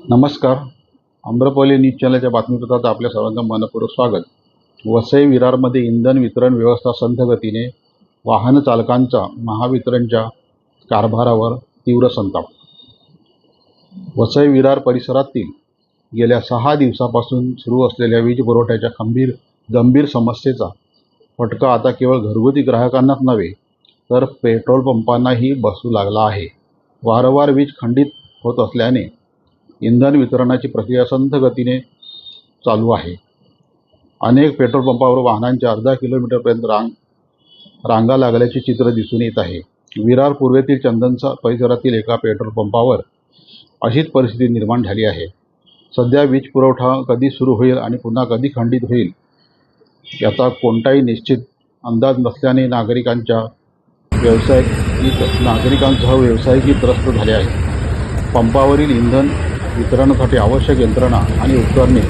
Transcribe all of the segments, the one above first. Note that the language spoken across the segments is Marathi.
नमस्कार. आम्रपाली न्यूज चॅनलच्या बातमीपत्रात आपल्या सर्वांचं मनपूर्वक स्वागत. वसई विरारमध्ये इंधन वितरण व्यवस्था संथ गतीने, वाहन चालकांचा महावितरणच्या कारभारावर तीव्र संताप. वसई विरार परिसरातील गेल्या 6 दिवसापासून सुरू असलेल्या वीज पुरवठ्याच्या गंभीर समस्येचा फटका आता केवळ घरगुती ग्राहकांनाच नव्हे तर पेट्रोल पंपांनाही बसू लागला आहे. वारंवार वीज खंडित होत असल्याने इंधन वितरणाची प्रक्रिया संथ गतीने चालू आहे. अनेक पेट्रोल पंपावर वाहनांच्या अर्धा किलोमीटरपर्यंत रांगा लागल्याचे चित्र दिसून येत आहे. विरार पूर्वेतील चंदनचा परिसरातील एका पेट्रोल पंपावर अशीच परिस्थिती निर्माण झाली आहे. सध्या वीज पुरवठा कधी सुरू होईल आणि पुन्हा कधी खंडित होईल याचा कोणताही निश्चित अंदाज नसल्याने नागरिकांसह व्यावसायिकही त्रस्त झाले आहेत. पंपावरील इंधन वितरणासाठी आवश्यक यंत्रणा आणि उपकरणे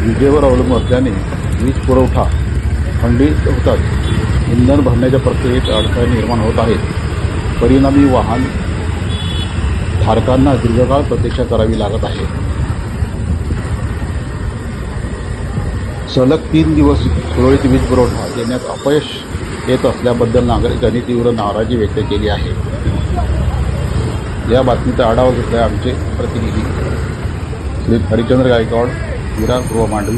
विजेवर अवलंबून असल्याने वीज पुरवठा खंडित होतात. इंधन भरण्याच्या प्रक्रियेत अडथळे निर्माण होत आहेत. परिणामी वाहन धारकांना दीर्घकाळ प्रतीक्षा करावी लागत आहे. सलग 3 दिवस सुरळीत वीज पुरवठा देण्यात अपयश येत असल्याबद्दल नागरिकांनी तीव्र नाराजी व्यक्त केली आहे. या बातमीचा आढावा घेतला आहे आमचे प्रतिनिधी श्री हरिचंद्र गायकवाड, विरार पूर्व मांडवी.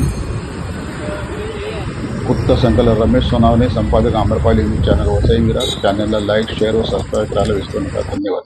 वृत्त संकलन रमेश सोनावणे, संपादक आम्रपाली न्यूज चॅनल वसई विरार. चॅनलला लाईक, शेअर व सबस्क्राईब करायला विसरू नका. धन्यवाद.